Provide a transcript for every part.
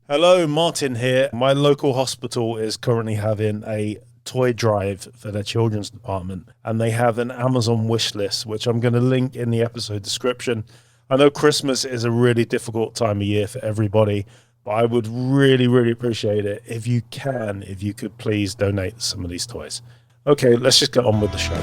Hello, Martin here. My local hospital is currently having a toy drive for their children's department, and they have an Amazon wish list, which I'm going to link in the episode description. I know Christmas is a really difficult time of year for everybody, but I would really, really appreciate it if you could please donate some of these toys. Okay, let's just get on with the show.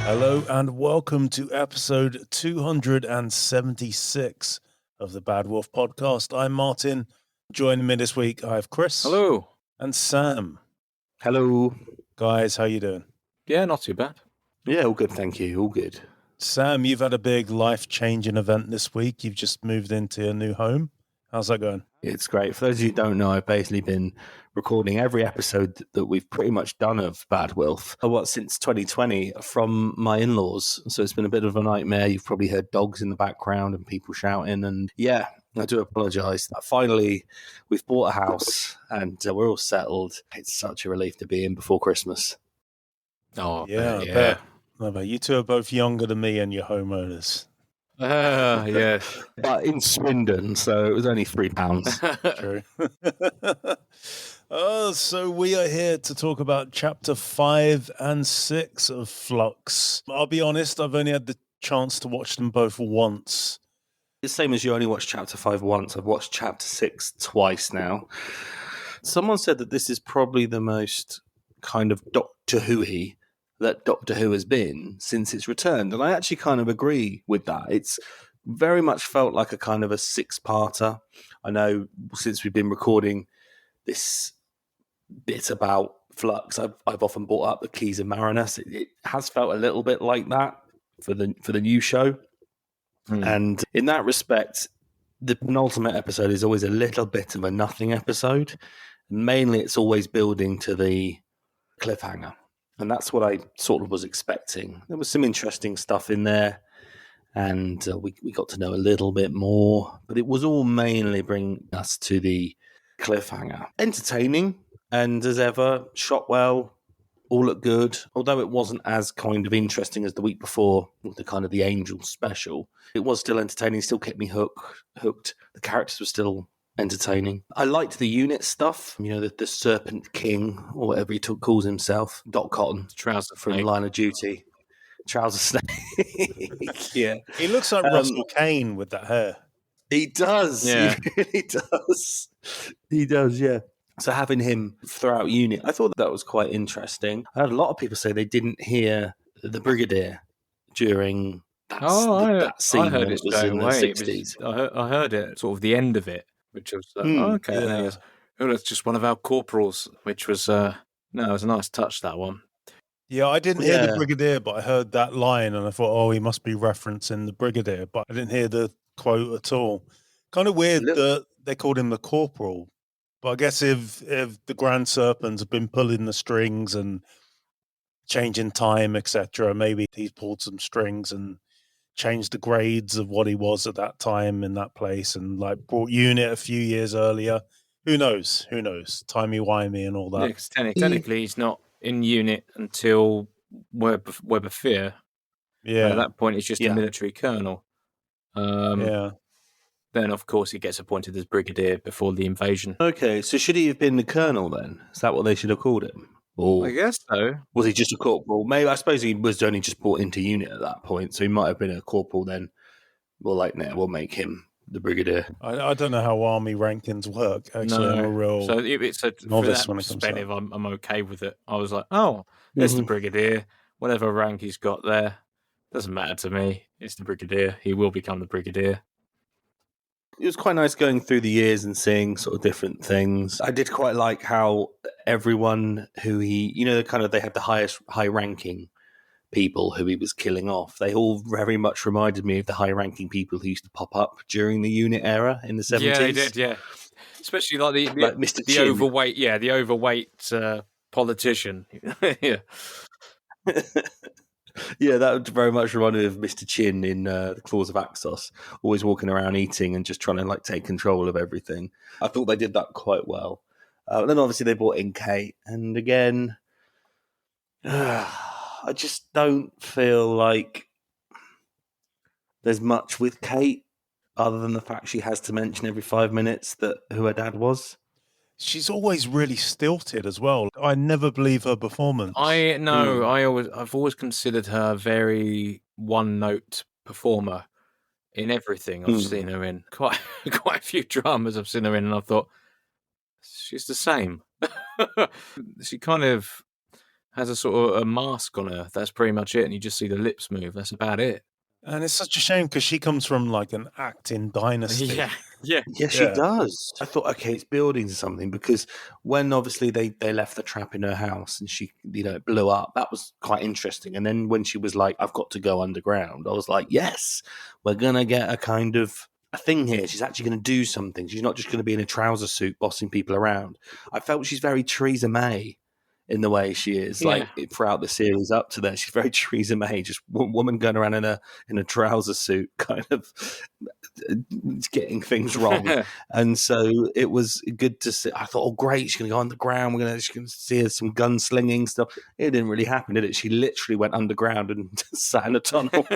Hello and welcome to episode 276 of the Bad Wolf podcast. I'm Martin. Joining me this week, I have Chris. Hello. And Sam. Hello. Guys, how you doing? Yeah, not too bad. Yeah, all good, thank you. All good. Sam, you've had a big life-changing event this week. You've just moved into a new home. How's that going? It's great. For those of you who don't know, I've basically been recording every episode that we've pretty much done of Bad Wolf since 2020 from my in-laws. So it's been a bit of a nightmare. You've probably heard dogs in the background and people shouting. And yeah, I do apologise. Finally, we've bought a house and we're all settled. It's such a relief to be in before Christmas. Oh, yeah. I bet. You two are both younger than me and you're homeowners. Yeah. But in Swindon, so it was only £3. True. So we are here to talk about chapter 5 and 6 of Flux. I'll be honest, I've only had the chance to watch them both once. The same as you only watched chapter 5 once. I've watched chapter 6 twice now. Someone said that this is probably the most kind of Doctor Who-y that Doctor Who has been since its return. And I actually kind of agree with that. It's very much felt like a kind of a six-parter. I know since we've been recording this bit about Flux, I've often brought up the Keys of Marinus. It has felt a little bit like that for the new show. And in that respect, the penultimate episode is always a little bit of a nothing episode. Mainly it's always building to the cliffhanger. And that's what I sort of was expecting. There was some interesting stuff in there, and we got to know a little bit more. But it was all mainly bringing us to the cliffhanger. Entertaining, and as ever, shot well, all looked good. Although it wasn't as kind of interesting as the week before with the kind of the Angel special, it was still entertaining, still kept me hooked. The characters were still entertaining. I liked the unit stuff, the Serpent King, or whatever he calls himself, Doc Cotton, Trouser from Snake. Line of Duty. Trouser Snake. Yeah. He looks like Russell Kane with that hair. He does. Yeah. He really does. He does, yeah. So having him throughout unit, I thought that was quite interesting. I heard a lot of people say they didn't hear the Brigadier during that scene. I heard when it was going in the away. 60s. I heard it sort of the end of it, which was okay. Yeah. And then he goes, that's just one of our corporals, which was it was a nice touch, that one. Yeah, I didn't hear the Brigadier, but I heard that line and I thought, he must be referencing the Brigadier, but I didn't hear the quote at all. Kind of weird that they called him the Corporal, but I guess if the Grand Serpents have been pulling the strings and changing time, etc., maybe he's pulled some strings and changed the grades of what he was at that time in that place and like brought unit a few years earlier. Who knows? Timey-wimey and all that. Yeah, because technically he's not in unit until Web of Fear. Yeah. And at that point, he's just a military colonel. Then, of course, he gets appointed as Brigadier before the invasion. Okay, so should he have been the Colonel then? Is that what they should have called him? Or I guess so. Was he just a corporal? Maybe, I suppose he was only just brought into unit at that point, so he might have been a corporal then. We'll make him the Brigadier. I don't know how army rankings work. Actually, I'm a real novice when it comes to that. I'm okay with it. I was like, there's the Brigadier. Whatever rank he's got there, doesn't matter to me. It's the Brigadier. He will become the Brigadier. It was quite nice going through the years and seeing sort of different things. I did quite like how everyone who they had the high-ranking people who he was killing off. They all very much reminded me of the high-ranking people who used to pop up during the unit era in the 70s. Yeah, they did, yeah. Especially like Mr. the Chin. the overweight politician. Yeah. Yeah, that would very much remind me of Mr. Chin in The Claws of Axos, always walking around eating and just trying to take control of everything. I thought they did that quite well. Then obviously they brought in Kate, and again, I just don't feel like there's much with Kate other than the fact she has to mention every 5 minutes who her dad was. She's always really stilted as well. I never believe her performance. I've always considered her a very one-note performer in everything I've seen her in. Quite a few dramas I've seen her in, and I thought she's the same. She kind of has a sort of a mask on her. That's pretty much it, and you just see the lips move. That's about it. And it's such a shame because she comes from like an acting dynasty. Yeah, she does. I thought, okay, it's building to something, because when obviously they left the trap in her house and she, it blew up, that was quite interesting. And then when she was like, I've got to go underground, I was like, yes, we're going to get a kind of a thing here. She's actually going to do something. She's not just going to be in a trouser suit bossing people around. I felt she's very Theresa May in the way she is, like throughout the series up to there. She's very Theresa May, just woman going around in a trouser suit, kind of getting things wrong. And so it was good to see. I thought, oh great, she's going to go underground. She's going to see some gunslinging stuff. It didn't really happen, did it? She literally went underground and sat in a tunnel.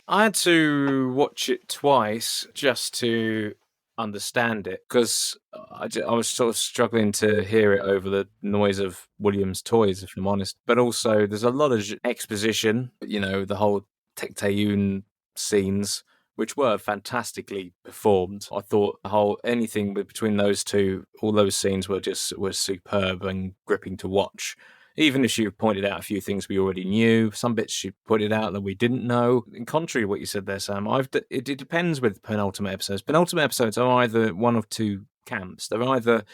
I had to watch it twice just to understand it, because I was sort of struggling to hear it over the noise of William's toys, if I'm honest. But also there's a lot of exposition, the whole Tecteun scenes, which were fantastically performed. I thought anything between those two, all those scenes were superb and gripping to watch. Even if she pointed out a few things we already knew, some bits she pointed out that we didn't know. In contrary to what you said there, Sam, it depends with penultimate episodes. Penultimate episodes are either one of two camps. They're either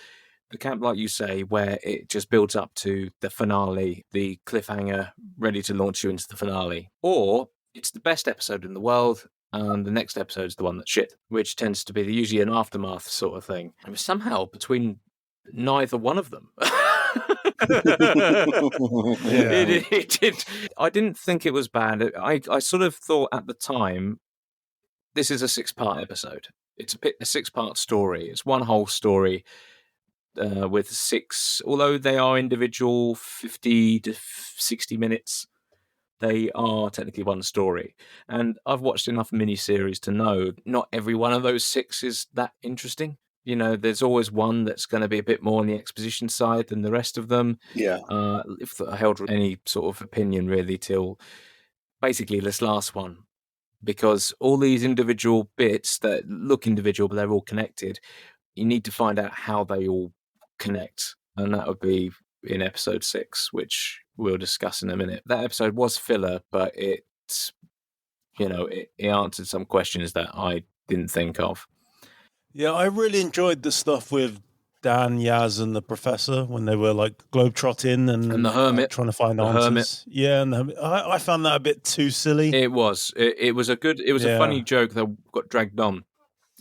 the camp, like you say, where it just builds up to the finale, the cliffhanger, ready to launch you into the finale. Or it's the best episode in the world, and the next episode is the one that's shit, which tends to be usually an aftermath sort of thing. It was somehow between neither one of them. It did. I didn't think it was bad. I sort of thought at the time, this is a 6-part episode. It's a 6-part story. It's one whole story with 6, although they are individual 50 to 60 minutes, they are technically one story. And I've watched enough miniseries to know not every one of those 6 is that interesting. There's always one that's going to be a bit more on the exposition side than the rest of them. Yeah. If I held any sort of opinion really till basically this last one, because all these individual bits that look individual, but they're all connected, you need to find out how they all connect. And that would be in episode 6, which we'll discuss in a minute. That episode was filler, but it answered some questions that I didn't think of. Yeah, I really enjoyed the stuff with Dan, Yaz, and the Professor when they were like globetrotting and the Hermit trying to find answers. Hermit. Yeah, and I found that a bit too silly. It was. It was a funny joke that got dragged on.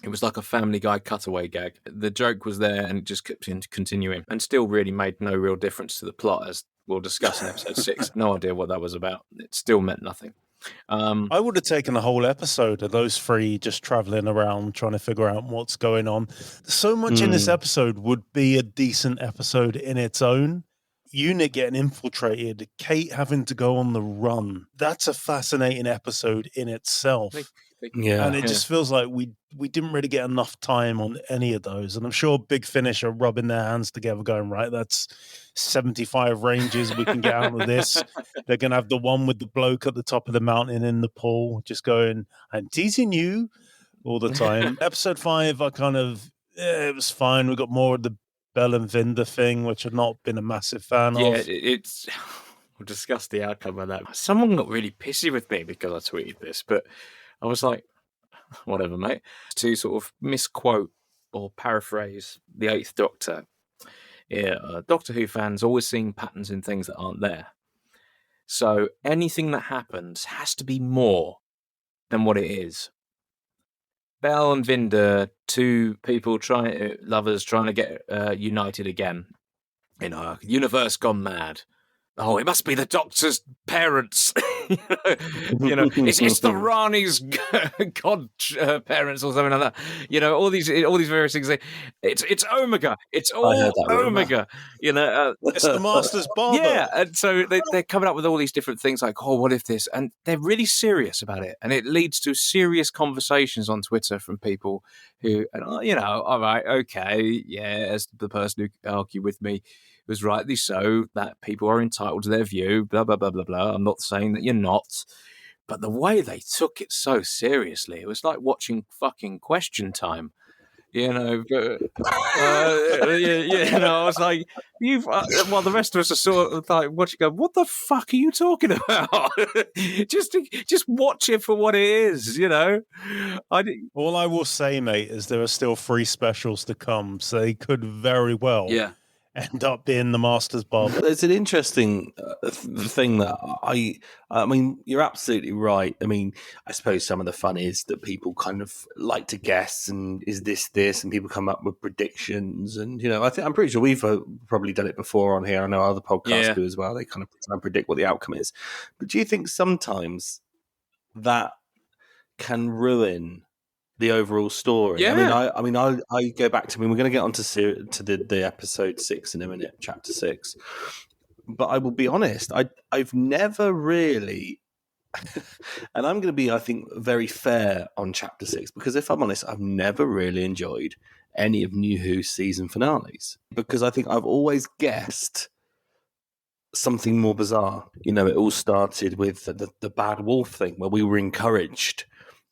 It was like a Family Guy cutaway gag. The joke was there and it just kept continuing and still really made no real difference to the plot, as we'll discuss in episode 6. No idea what that was about. It still meant nothing. I would have taken a whole episode of those 3 just traveling around trying to figure out what's going on. So much in this episode would be a decent episode in its own. Unit getting infiltrated, Kate having to go on the run. That's a fascinating episode in itself. Yeah. And it just feels like we didn't really get enough time on any of those. And I'm sure Big Finish are rubbing their hands together going, right, that's 75 ranges we can get out of this. They're going to have the one with the bloke at the top of the mountain in the pool just going, I'm teasing you all the time. Episode 5, it was fine. We got more of the Bell and Vinder thing, which I've not been a massive fan of. Yeah, we'll discuss the outcome of that. Someone got really pissy with me because I tweeted this, but I was like, whatever, mate. To sort of misquote or paraphrase the 8th Doctor, Doctor Who fans always seeing patterns in things that aren't there. So anything that happens has to be more than what it is. Bell and Vinder, 2 people lovers trying to get united again. Universe gone mad. Oh, it must be the Doctor's parents. It's the Rani's godparents or something like that. All these various things. It's Omega. It's all Omega. It's the Master's barber. Yeah, and so they're coming up with all these different things like, oh, what if this? And they're really serious about it, and it leads to serious conversations on Twitter from people who, and all right, okay, yeah, as the person who argued with me was rightly so, that people are entitled to their view, blah, blah, blah, blah, blah. I'm not saying that you're not. But the way they took it so seriously, it was like watching fucking Question Time. I was like, the rest of us are sort of like watching, go, what the fuck are you talking about? just watch it for what it is, All I will say, mate, is there are still 3 specials to come, so they could very well end up being the Master's barber. There's an interesting thing that I mean, you're absolutely right. I mean, I suppose some of the fun is that people kind of like to guess, and is this, and people come up with predictions, and I'm pretty sure we've probably done it before on here. I know other podcasts do as well. They kind of try and predict what the outcome is. But do you think sometimes that can ruin the overall story? Yeah. I mean, I go back to. I mean, we're going to get onto the episode 6 in a minute, chapter 6. But I will be honest, I've never really, and I'm going to be, I think, very fair on chapter 6, because if I'm honest, I've never really enjoyed any of New Who's season finales, because I think I've always guessed something more bizarre. It all started with the Bad Wolf thing, where we were encouraged.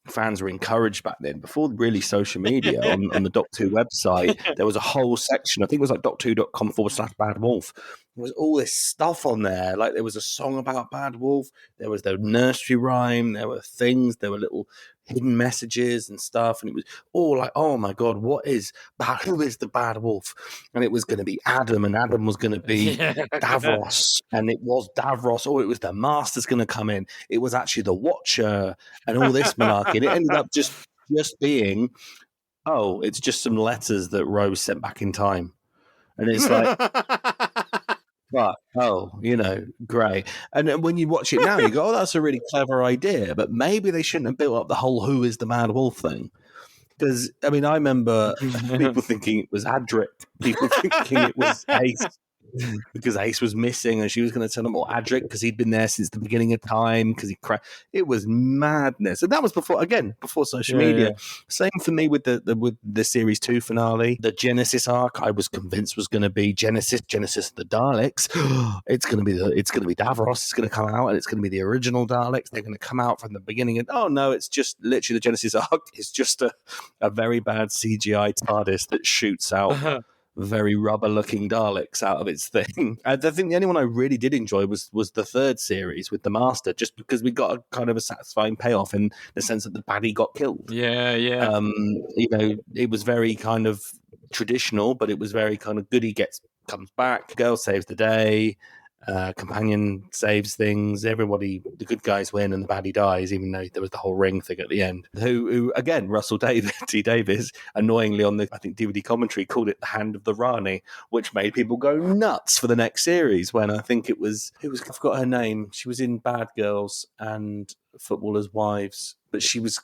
Fans were encouraged back then, before really social media, on the Doctor Who website. There was a whole section, I think it was like doctor2.com/Bad Wolf. There was all this stuff on there. Like, there was a song about Bad Wolf, there was the nursery rhyme, there were things, there were little hidden messages and stuff, and it was all like, oh my god, who is the Bad Wolf? And it was going to be Adam, and Adam was going to be Davros, and it was Davros, or it was the Master's going to come in. It was actually the Watcher, and all this malarkey. And it ended up just being, oh, it's just some letters that Rose sent back in time. And it's like, but, great. And then when you watch it now, you go, oh, that's a really clever idea. But maybe they shouldn't have built up the whole who is the Mad Wolf thing. Because, I mean, I remember people thinking it was Adric. People thinking it was Ace. Because Ace was missing, and she was going to tell him, Adric, because he'd been there since the beginning of time, because he crashed. It was madness. And that was before social media. Same for me with the series 2 finale. The Genesis arc, I was convinced was going to be Genesis of the Daleks. It's going to be Davros. It's going to come out, and it's going to be the original Daleks. They're going to come out from the beginning, and oh no, it's just literally the Genesis arc is just a very bad CGI TARDIS that shoots out very rubber-looking Daleks out of its thing. I think the only one I really did enjoy was the 3rd series with the Master, just because we got a kind of a satisfying payoff in the sense that the baddie got killed. Yeah. It was very kind of traditional, but it was very kind of comes back, girl saves the day, companion saves things, everybody, the good guys win, and the baddie dies, even though there was the whole ring thing at the end. Who again, Russell T Davies, annoyingly on the, I think, DVD commentary, called it the Hand of the Rani, which made people go nuts for the next series, when I think it was, I forgot her name, she was in Bad Girls and Footballers' Wives, but she was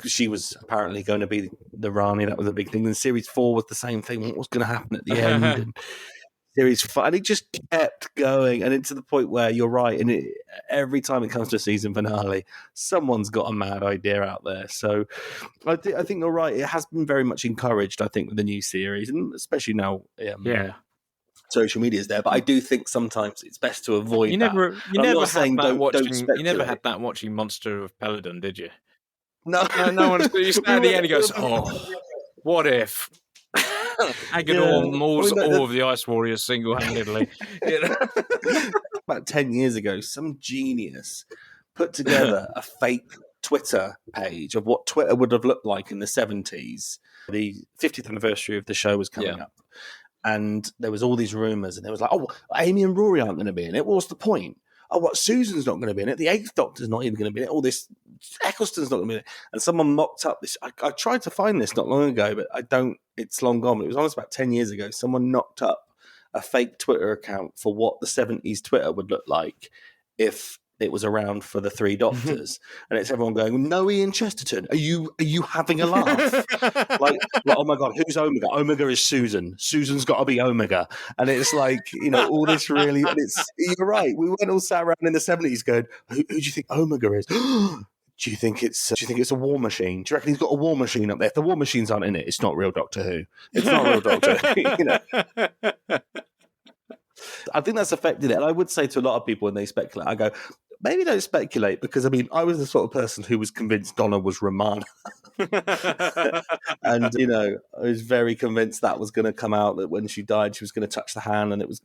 apparently going to be the Rani. That was a big thing. And series 4 was the same thing. What was going to happen at the end? And series 5, and it just kept going, and it's to the point where you're right, and every time it comes to a season finale, someone's got a mad idea out there. So I think you're right. It has been very much encouraged, I think, with the new series, and especially now. Social media is there, but I do think sometimes it's best to avoid you never had that watching Monster of Peladon, did you? No one. You stand at the end and goes, oh, what if Agador mauls all of the Ice Warriors single-handedly? About 10 years ago, some genius put together a fake Twitter page of what Twitter would have looked like in the 70s. The 50th anniversary of the show was coming up. And there was all these rumours, and there was like, oh, Amy and Rory aren't going to be in it. What's the point? Oh, what, Susan's not going to be in it. The 8th Doctor's not even going to be in it. All this, Eccleston's not going to be in it. And someone mocked up this. I tried to find this not long ago, but it's long gone. But it was almost about 10 years ago. Someone knocked up a fake Twitter account for what the 70s Twitter would look like if it was around for the Three Doctors, and it's everyone going, "No, Ian Chesterton, are you having a laugh?" like, oh my god, who's Omega? Omega is Susan. Susan's got to be Omega, and it's like, all this really. And you're right. We weren't all sat around in the 70s going, "Who do you think Omega is?" Do you think it's a war machine? Do you reckon he's got a war machine up there? If the war machines aren't in it, it's not real Doctor Who. It's not real Doctor Who. I think that's affected it. And I would say to a lot of people when they speculate, I go, maybe don't speculate, because I was the sort of person who was convinced Donna was Romana. And, I was very convinced that was going to come out, that when she died, she was going to touch the hand, and it was,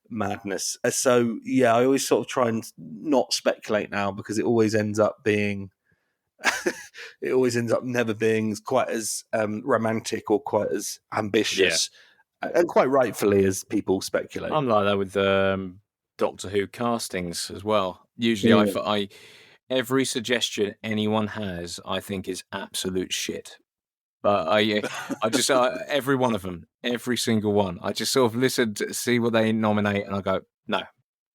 madness. So, yeah, I always sort of try and not speculate now, because it always ends up being, never being quite as romantic or quite as ambitious. Yeah. And quite rightfully, as people speculate. I'm like that with Doctor Who castings as well. Usually, I every suggestion anyone has, I think is absolute shit. But I just every one of them, every single one, I just sort of listen to see what they nominate, and I go, no,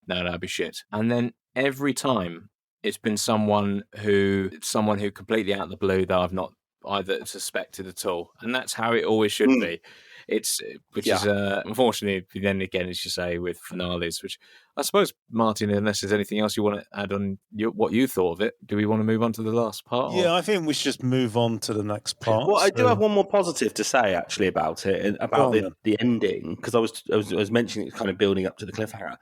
that'd be shit. And then every time it's been someone who completely out of the blue that I've not either suspected at all, and that's how it always should be. Is unfortunately, then again, as you say, with finales, which I suppose, Martin, unless there's anything else you want to add on what you thought of it, do we want to move on to the last part? Yeah, I think we should just move on to the next part. Well, I do have one more positive to say, actually, about it, about the ending, because I was mentioning it's kind of building up to the cliffhanger.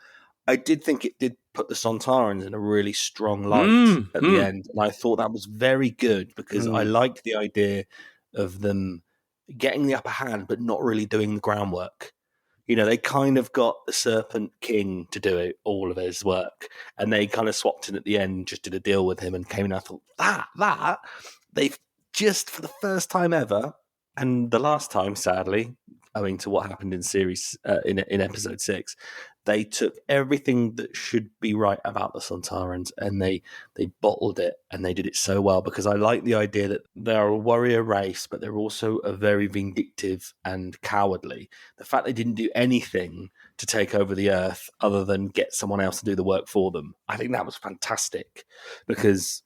I did think it did put the Sontarans in a really strong light at the end, and I thought that was very good, because I liked the idea of them getting the upper hand, but not really doing the groundwork. They kind of got the Serpent King to do all of his work, and they kind of swapped in at the end, just did a deal with him, and came in. I thought that they've just, for the first time ever, and the last time, sadly, owing to what happened in series in episode 6, they took everything that should be right about the Sontarans, and they bottled it, and they did it so well, because I like the idea that they're a warrior race, but they're also a very vindictive and cowardly. The fact they didn't do anything to take over the Earth other than get someone else to do the work for them, I think that was fantastic, because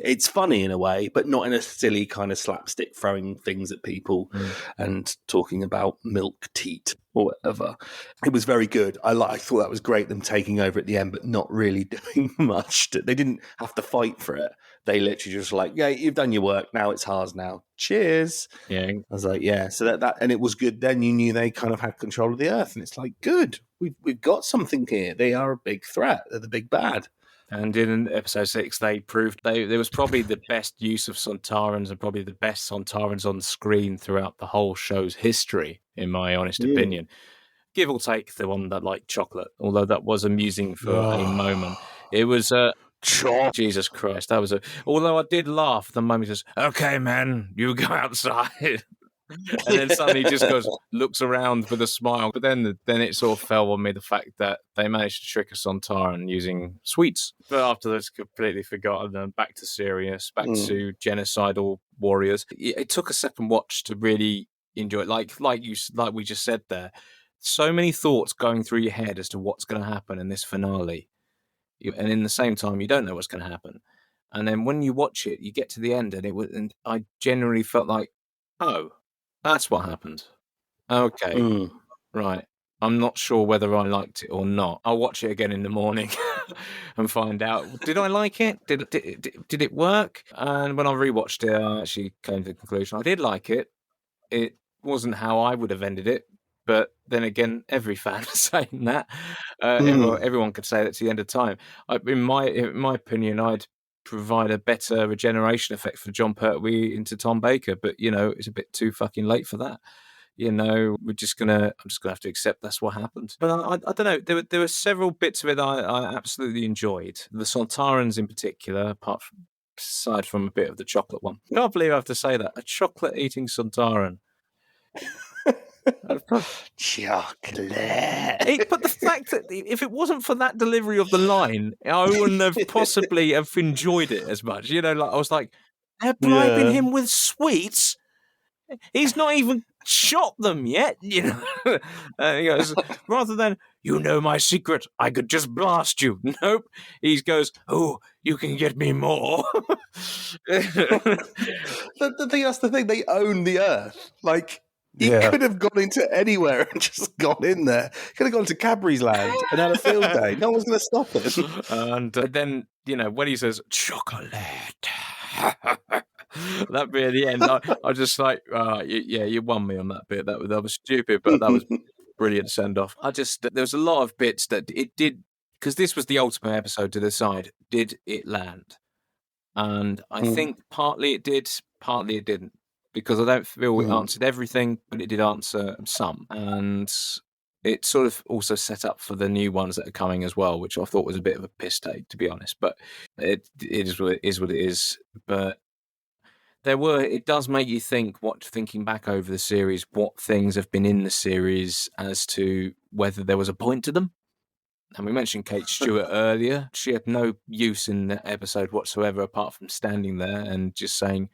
it's funny in a way, but not in a silly kind of slapstick throwing things at people and talking about milk teat or whatever. It was very good. I thought that was great, them taking over at the end, but not really doing much. They didn't have to fight for it. They literally just like, yeah, you've done your work. Now it's ours now. Cheers. Yeah. I was like, yeah. So that and it was good. Then you knew they kind of had control of the Earth, and it's like, good. We've got something here. They are a big threat. They're the big bad. And in episode 6, they proved there was probably the best use of Sontarans, and probably the best Sontarans on screen throughout the whole show's history, in my honest opinion. Give or take the one that liked chocolate, although that was amusing for a moment. It was Jesus Christ, that was although I did laugh the moment he says, "Okay, man, you go outside." And then suddenly he just looks around with a smile. But then it sort of fell on me, the fact that they managed to trick a Sontaran using sweets. But after that's completely forgotten, and back to serious, back to genocidal warriors. It took a second watch to really enjoy it. Like we just said there, so many thoughts going through your head as to what's going to happen in this finale. And in the same time, you don't know what's going to happen. And then when you watch it, you get to the end, and I genuinely felt like, oh, that's what happened. Okay, right. I'm not sure whether I liked it or not. I'll watch it again in the morning and find out. Did I like it? Did it work? And when I rewatched it, I actually came to the conclusion I did like it. It wasn't how I would have ended it, but then again, every fan is saying that. Everyone could say that to the end of time. In my opinion, I'd provide a better regeneration effect for John Pertwee into Tom Baker, but it's a bit too fucking late for that. I'm just gonna have to accept that's what happened. But I don't know. There were several bits of it that I absolutely enjoyed. The Sontarans in particular, aside from a bit of the chocolate one. I can't believe I have to say that. A chocolate eating Sontaran. Chocolate. But the fact that if it wasn't for that delivery of the line, I wouldn't have possibly have enjoyed it as much. I was like, they're bribing him with sweets. He's not even shot them yet, you know. He goes, rather than, you know my secret, I could just blast you. Nope. He goes, oh, you can get me more. That's the thing. They own the Earth. Like, he Yeah. could have gone into anywhere and just gone in there. Could have gone to Cadbury's Land and had a field day. No one's going to stop him. And then, you know, when he says, chocolate, that bit at the end, I was just like, yeah, you won me on that bit. That was stupid, but that was brilliant send-off. There was a lot of bits that it did, because this was the ultimate episode to decide, did it land? And I think partly it did, partly it didn't, because I don't feel it answered everything, but it did answer some. And it sort of also set up for the new ones that are coming as well, which I thought was a bit of a piss take, to be honest. But it is what it is. But it does make you think, thinking back over the series, what things have been in the series as to whether there was a point to them. And we mentioned Kate Stewart earlier. She had no use in the episode whatsoever, apart from standing there and just saying,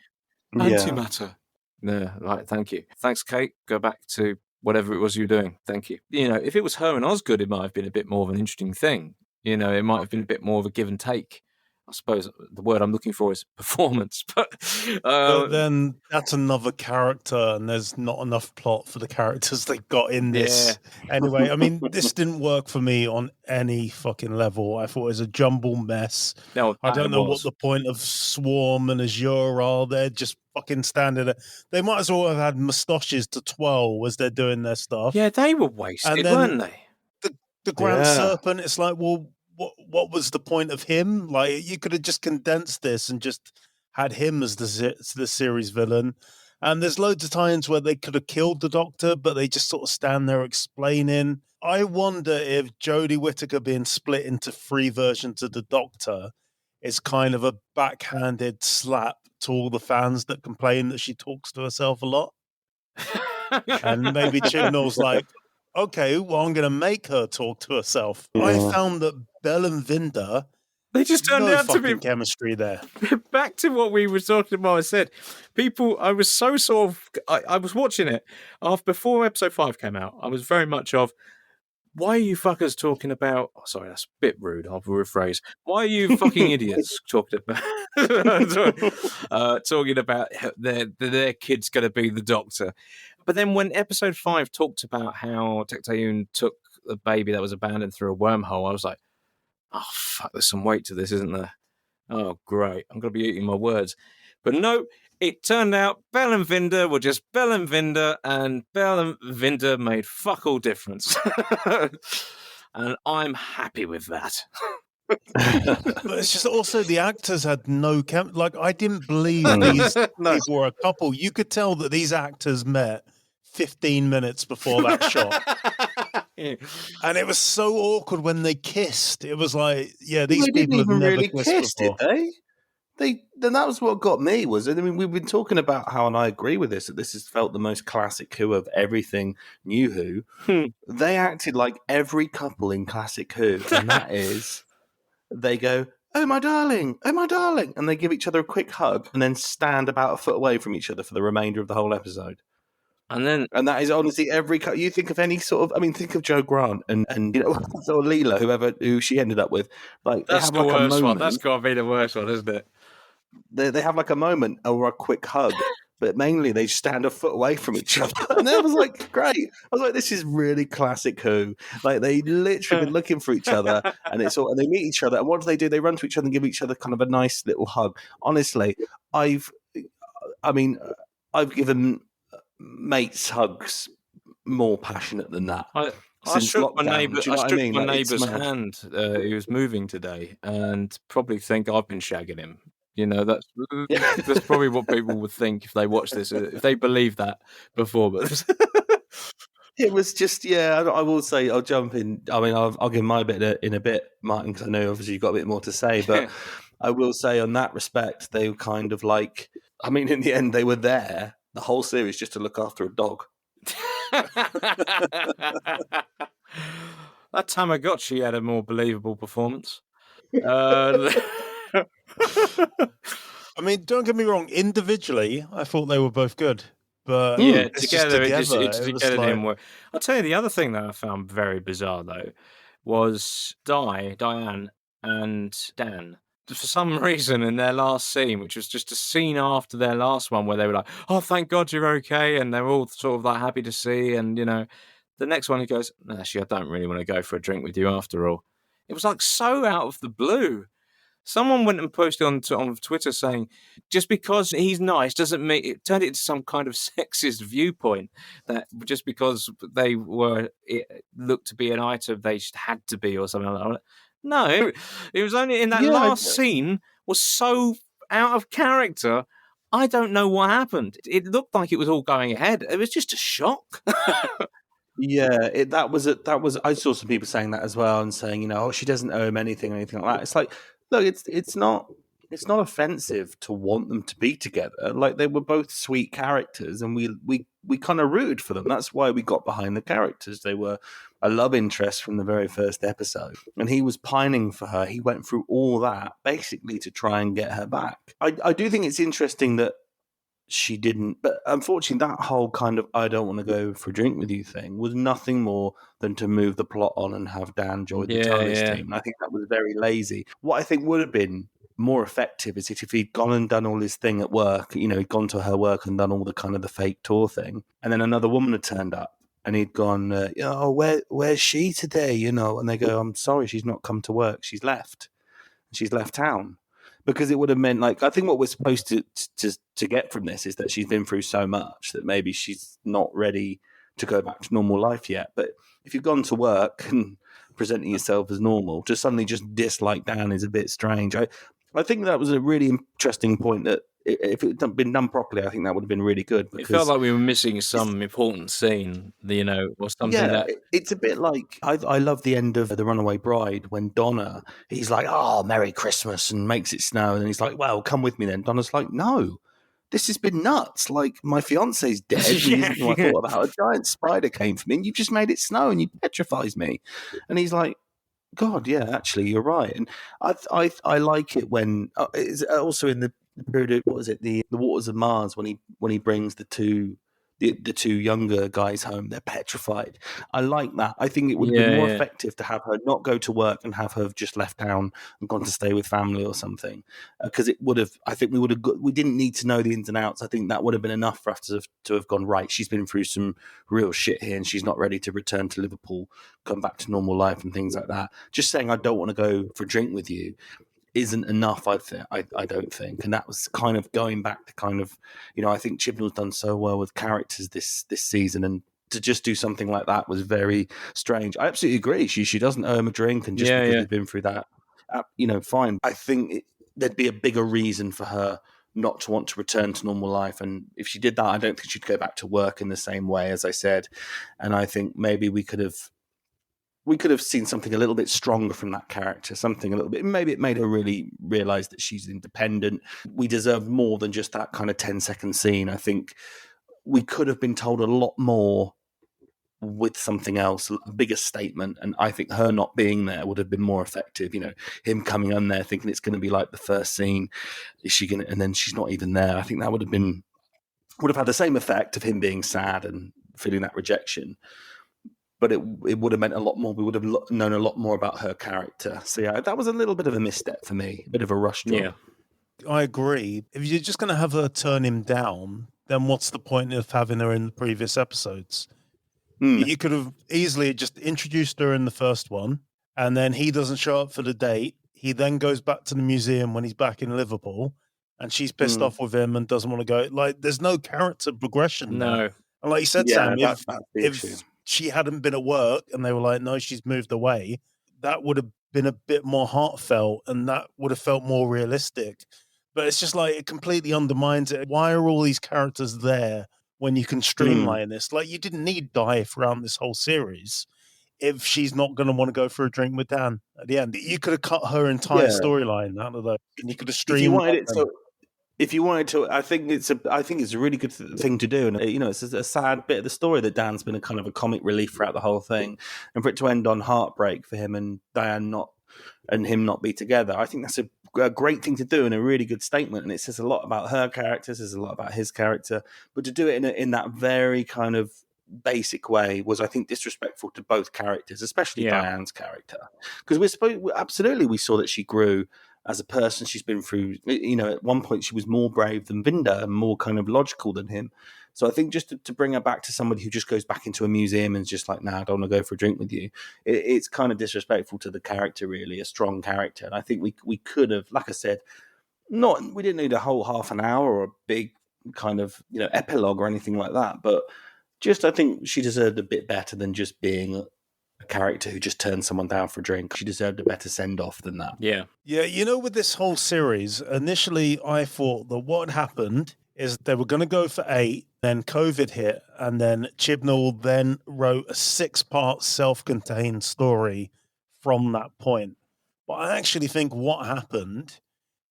antimatter. No, right, thank you. Thanks, Kate. Go back to whatever it was you were doing. Thank you. You know, if it was her and Osgood, it might have been a bit more of an interesting thing. You know, it might have been a bit more of a give and take. I suppose the word I'm looking for is performance. But then that's another character, and there's not enough plot for the characters they got in this. Yeah. Anyway, I mean, this didn't work for me on any fucking level. I thought it was a jumble mess. No, I don't know what the point of Swarm and Azure are. They're just fucking standing there. They might as well have had moustaches to twirl as they're doing their stuff. Yeah, they were wasted, weren't they? The Grand Serpent, it's like, well, what was the point of him? Like, you could have just condensed this and just had him as the series villain. And there's loads of times where they could have killed the Doctor, but they just sort of stand there explaining. I wonder if Jodie Whittaker being split into 3 versions of the Doctor is kind of a backhanded slap to all the fans that complain that she talks to herself a lot. And maybe Chibnall's like, okay, well, I'm going to make her talk to herself. Yeah. I found that Bell and Vinda, they just turned out to be chemistry there. Back to what we were talking about. I said, I was so sort of, I was watching it before episode 5 came out. I was very much of, why are you fuckers talking about? Oh, sorry, that's a bit rude. I'll rephrase. Why are you fucking idiots talking about their kid's going to be the Doctor? But then when episode 5 talked about how Tecteun took the baby that was abandoned through a wormhole, I was like, oh, fuck, there's some weight to this, isn't there? Oh, great. I'm going to be eating my words. But no, it turned out Bell and Vinda were just Bell and Vinda, and Bell and Vinda made fuck all difference. And I'm happy with that. But it's just also the actors had no like, I didn't believe these people were a couple. You could tell that these actors met 15 minutes before that shot. Yeah. And it was so awkward when they kissed. It was like, yeah, these people have never really kissed before. Did they? Then that was what got me. I mean, we've been talking about how, and I agree with this, that this has felt the most classic Who of everything new Who. They acted like every couple in classic Who, and that is, they go, oh my darling, and they give each other a quick hug, and then stand about a foot away from each other for the remainder of the whole episode. And that is honestly every. You think of any sort of. I mean, think of Joe Grant and you know, or Leela, who she ended up with. Like, that's they have the like worst a moment. One. That's got to be the worst one, isn't it? They have like a moment or a quick hug, but mainly they stand a foot away from each other. And I was like, great. I was like, this is really classic Who. Like, they literally been looking for each other, and and they meet each other. And what do? They run to each other and give each other kind of a nice little hug. Honestly, I've given mates hugs more passionate than that. I shook my neighbour's hand. He was moving today, and probably think I've been shagging him. You know, that's probably what people would think if they watch this, if they believe that performance. It was just, I will say, I'll jump in. I mean, I'll give my bit in a bit, Martin, because I know obviously you've got a bit more to say, but I will say on that respect, they were kind of like, I mean, in the end, they were there the whole series just to look after a dog. That Tamagotchi had a more believable performance. I mean, don't get me wrong. Individually, I thought they were both good. But it's together just it together. It was together like, didn't work. I'll tell you the other thing that I found very bizarre though was Diane, and Dan. For some reason, in their last scene, which was just a scene after their last one, where they were like, "Oh, thank God you're okay," and they're all sort of like happy to see, and the next one he goes, "Actually, I don't really want to go for a drink with you after all." It was like so out of the blue. Someone went and posted on Twitter saying, just because he's nice doesn't mean it turned it into some kind of sexist viewpoint that just because they were it looked to be an item they just had to be or something like that. No, it was only in that last scene was so out of character. I don't know what happened. It looked like it was all going ahead. It was just a shock. That was. I saw some people saying that as well, and saying, oh, she doesn't owe him anything or anything like that. It's like, look, it's not offensive to want them to be together. Like, they were both sweet characters, and we kind of rooted for them. That's why we got behind the characters. They were a love interest from the very first episode, and he was pining for her. He went through all that basically to try and get her back. I do think it's interesting that she didn't, but unfortunately that whole kind of I don't want to go for a drink with you thing was nothing more than to move the plot on and have Dan join the TARDIS team. And I think that was very lazy. What I think would have been more effective is if he'd gone and done all his thing at work, he'd gone to her work and done all the kind of the fake tour thing, and then another woman had turned up and he'd gone, where's she today, and they go, I'm sorry, she's not come to work, she's left town. Because it would have meant, like, I think what we're supposed to get from this is that she's been through so much that maybe she's not ready to go back to normal life yet. But if you've gone to work and presenting yourself as normal, to suddenly just dislike Dan is a bit strange. I think that was a really interesting point that if it had been done properly, I think that would have been really good. It felt like we were missing some important scene, or something that... It's a bit like, I love the end of The Runaway Bride when Donna, he's like, oh, Merry Christmas, and makes it snow, and he's like, well, come with me then. Donna's like, no, this has been nuts. Like, my fiance's dead, and he isn't who I thought about. A giant spider came for me, and you just made it snow, and you petrifies me. And he's like, God, yeah, actually, you're right. And I like it when it's also in the period of, what is it, the Waters of Mars, when he brings the two younger guys home. They're petrified. I like that. I think it would have been more effective to have her not go to work and have her just left town and gone to stay with family or something, because it would have. I think we didn't need to know the ins and outs. I think that would have been enough for us to have gone, right, she's been through some real shit here and she's not ready to return to Liverpool, come back to normal life and things like that. Just saying I don't want to go for a drink with you isn't enough, I don't think. And that was kind of going back to kind of, I think Chibnall's done so well with characters this season, and to just do something like that was very strange. I absolutely agree. She doesn't owe him a drink, and just because they've been through that, fine. I think there'd be a bigger reason for her not to want to return to normal life. And if she did that, I don't think she'd go back to work in the same way, as I said. And I think maybe we could have seen something a little bit stronger from that character, something a little bit, maybe it made her really realize that she's independent. We deserve more than just that kind of 10-second scene. I think we could have been told a lot more with something else, a bigger statement. And I think her not being there would have been more effective. Him coming on there thinking it's going to be like the first scene. Is she going to, and then she's not even there. I think that would have had the same effect of him being sad and feeling that rejection. But it would have meant a lot more. We would have known a lot more about her character. So yeah, that was a little bit of a misstep for me, a bit of a rush job. Yeah, I agree. If you're just going to have her turn him down, then what's the point of having her in the previous episodes? You could have easily just introduced her in the first one, and then he doesn't show up for the date. He then goes back to the museum when he's back in Liverpool, and she's pissed off with him and doesn't want to go. Like, there's no character progression. No. There. And like you said, Sam, if she hadn't been at work and they were like, no, she's moved away, that would have been a bit more heartfelt and that would have felt more realistic. But it's just like, it completely undermines it. Why are all these characters there when you can streamline this? Like, you didn't need Di throughout this whole series if she's not going to want to go for a drink with Dan at the end. You could have cut her entire storyline out of that, and you could have streamlined it. If you wanted to, I think it's a really good thing to do, and it's a sad bit of the story that Dan's been a kind of a comic relief throughout the whole thing, and for it to end on heartbreak for him and Diane not and him not be together. I think that's a great thing to do and a really good statement. And it says a lot about her character, says a lot about his character. But to do it in that very kind of basic way was, I think, disrespectful to both characters, especially Diane's character. Because we saw that she grew as a person. She's been through, at one point she was more brave than Vinda and more kind of logical than him. So I think just to bring her back to somebody who just goes back into a museum and is just like, nah, I don't want to go for a drink with you. It's kind of disrespectful to the character, really, a strong character. And I think we could have, like I said, we didn't need a whole half an hour or a big kind of, epilogue or anything like that. But just, I think she deserved a bit better than just being a character who just turned someone down for a drink. She deserved a better send-off than that. Yeah. Yeah, with this whole series, initially I thought that what happened is they were going to go for 8, then COVID hit, and then Chibnall then wrote a 6-part self-contained story from that point. But I actually think what happened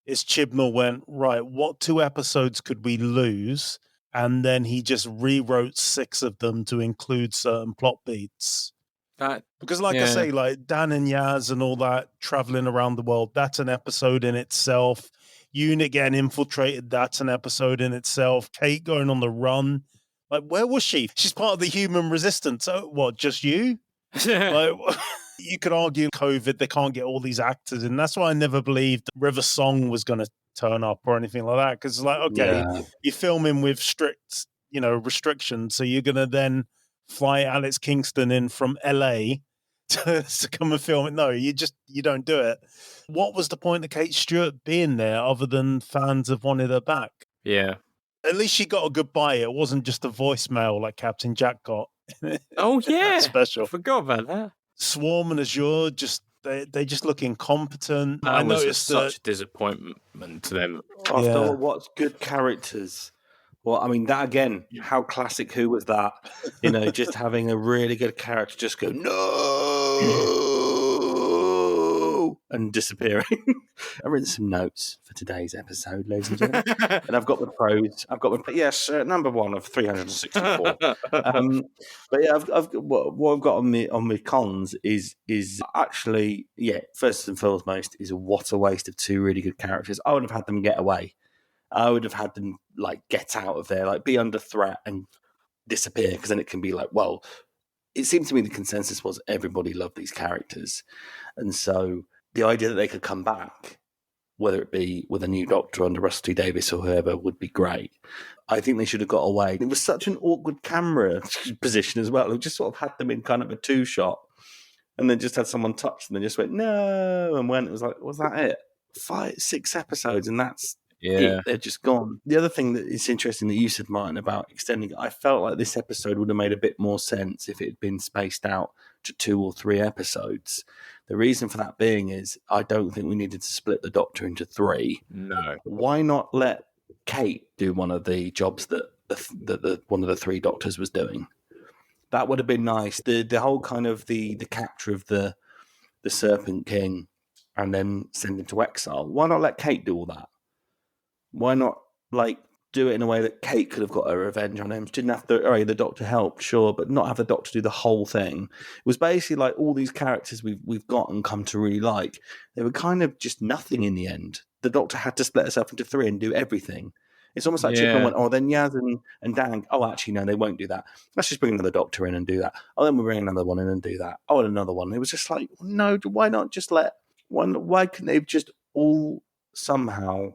is Chibnall went, right, what 2 episodes could we lose? And then he just rewrote 6 of them to include certain plot beats. Because I say, like Dan and Yaz and all that traveling around the world, that's an episode in itself. Unit getting infiltrated, that's an episode in itself. Kate going on the run. Like, where was she? She's part of the human resistance. Oh, what, just you? Like, you could argue COVID, they can't get all these actors in. That's why I never believed River Song was going to turn up or anything like that. Because, you're filming with strict, restrictions. So you're going to then fly Alex Kingston in from LA to come and film it. No, you don't do it. What was the point of Kate Stewart being there other than fans have wanted her back? Yeah. At least she got a goodbye. It wasn't just a voicemail like Captain Jack got. Oh, yeah. Special. I forgot about that. Swarm and Azure, they just look incompetent. I noticed such a disappointment to them. After all, what's good characters? Well, I mean, that again, how classic Who was that? Just having a really good character just go, no, and disappearing. I've written some notes for today's episode, ladies and gentlemen. And I've got the pros. Number 1 of 364. But yeah, what I've got on my cons is actually, first and foremost, is what a waste of 2 really good characters. I would have had them get away. I would have had them get out of there, be under threat and disappear, because then it can be well, it seemed to me the consensus was everybody loved these characters. And so the idea that they could come back, whether it be with a new Doctor under Russell T Davies or whoever, would be great. I think they should have got away. It was such an awkward camera position as well. We just sort of had them in kind of a 2-shot and then just had someone touch them and just went, no, and when it was was that it? 5, 6 episodes and that's they're just gone. The other thing that is interesting that you said, Martin, about extending it, I felt like this episode would have made a bit more sense if it had been spaced out to 2 or 3 episodes. The reason for that being is I don't think we needed to split the Doctor into 3. No. Why not let Kate do one of the jobs that one of the 3 Doctors was doing? That would have been nice. The whole kind of the capture of the Serpent King and then send him to exile. Why not let Kate do all that? Why not do it in a way that Kate could have got her revenge on him? She didn't have to. The Doctor helped, sure, but not have the Doctor do the whole thing. It was basically all these characters we've got and come to really like. They were kind of just nothing in the end. The Doctor had to split herself into 3 and do everything. It's almost like Chibnall went, then Yaz and Dan. Oh, actually, no, they won't do that. Let's just bring another Doctor in and do that. Oh, then we'll bring another one in and do that. Oh, and another one. It was just no. Why not just let one? Why couldn't they just all somehow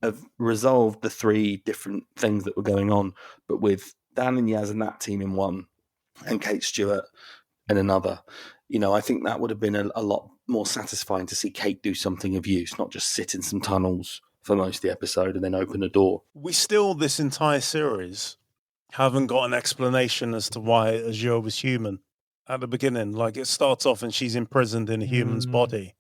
have resolved the 3 different things that were going on, but with Dan and Yaz and that team in one, and Kate Stewart in another? I think that would have been a lot more satisfying to see Kate do something of use, not just sit in some tunnels for most of the episode and then open a door. We still, this entire series, haven't got an explanation as to why Azure was human at the beginning. It starts off and she's imprisoned in a human's body.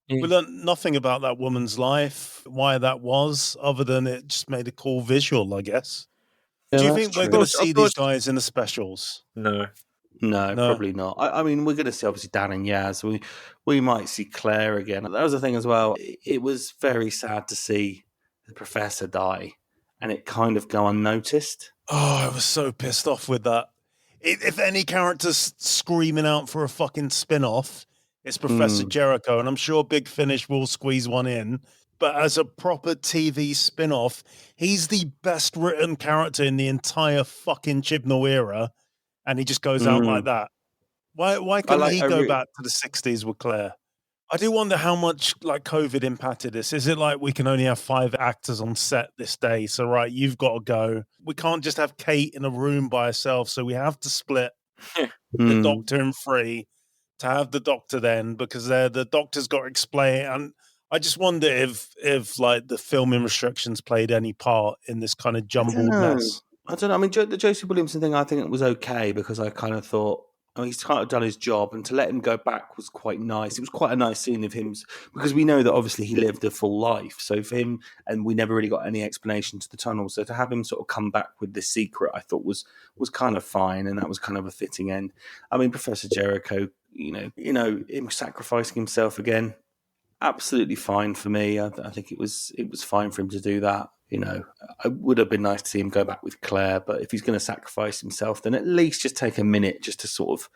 We learned nothing about that woman's life, why that was, other than it just made a cool visual, I guess. Do you think we're going to see these guys in the specials? No, probably not. I mean, we're going to see obviously Dan and Yaz. We might see Claire again. That was the thing as well. It was very sad to see the Professor die and it kind of go unnoticed. Oh, I was so pissed off with that. If any character's screaming out for a fucking spin-off, It's Professor Jericho, and I'm sure Big Finish will squeeze one in. But as a proper TV spin-off, he's the best written character in the entire fucking Chibnall era, and he just goes out like that. Why couldn't he go back to the 60s with Claire? I do wonder how much like COVID impacted this. Is it like we can only have 5 actors on set this day? So right, you've got to go. We can't just have Kate in a room by herself. So we have to split the Doctor in 3 to have the Doctor then, because the Doctor's got to explain. And I just wonder if like the filming restrictions played any part in this kind of jumbled mess. I don't know. I mean, the Josie Williamson thing, I think it was okay because I kind of thought, he's kind of done his job, and to let him go back was quite nice. It was quite a nice scene of him, because we know that obviously he lived a full life. So for him, and we never really got any explanation to the tunnel. So to have him sort of come back with this secret, I thought was kind of fine, and that was kind of a fitting end. I mean, Professor Jericho, you know, him sacrificing himself again, absolutely fine for me. I think it was fine for him to do that. You know, it would have been nice to see him go back with Claire, but if he's going to sacrifice himself, then at least just take a minute just to sort of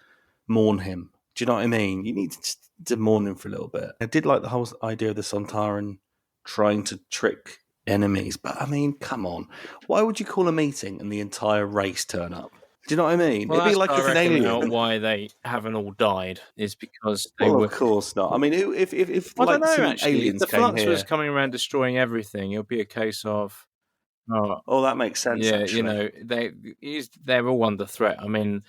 mourn him. Do you know what I mean? You need to mourn him for a little bit. I did like the whole idea of the Sontaran trying to trick enemies, but I mean, come on. Why would you call a meeting and the entire race turn up? Do you know what I mean? Well, it'd be like if an alien. Why they haven't all died is because they of course not. I mean, if I like don't know, some actually, aliens if the came Flux here, was coming around destroying everything, it would be a case of that makes sense. Yeah, actually. you know, they're all under threat. I mean,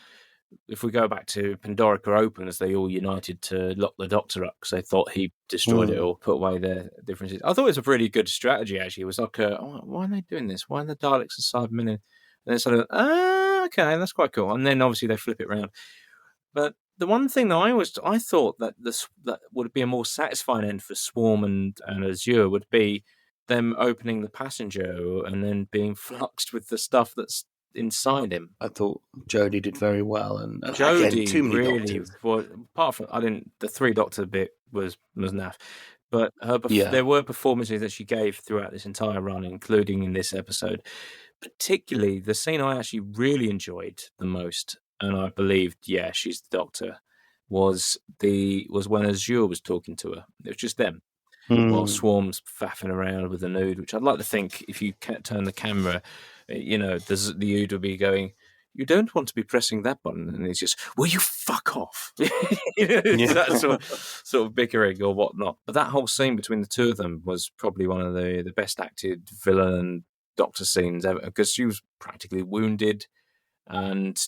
if we go back to Pandorica Opens, they all united to lock the Doctor up because they thought he destroyed it or put away their differences. I thought it was a really good strategy, actually. It was like, why are they doing this? Why are the Daleks and Cybermen in? And then sort of, okay, that's quite cool. And then obviously they flip it around. But the one thing that I thought that that would be a more satisfying end for Swarm and Azure would be them opening the passenger and then being fluxed with the stuff that's inside him. I thought Jodie did very well, and Jodie again, too many really. doctors. Well, apart from the 3 Doctor bit was naff, but there were performances that she gave throughout this entire run, including in this episode. Particularly the scene I actually really enjoyed the most, and I believed, she's the Doctor, was when Azure was talking to her. It was just them. While Swarm's faffing around with the Ood, which I'd like to think if you turn the camera, you know, the Ood will be going, you don't want to be pressing that button. And he's just, will you fuck off? That sort of bickering or whatnot. But that whole scene between the two of them was probably one of the best acted villain and Doctor scenes ever, because she was practically wounded and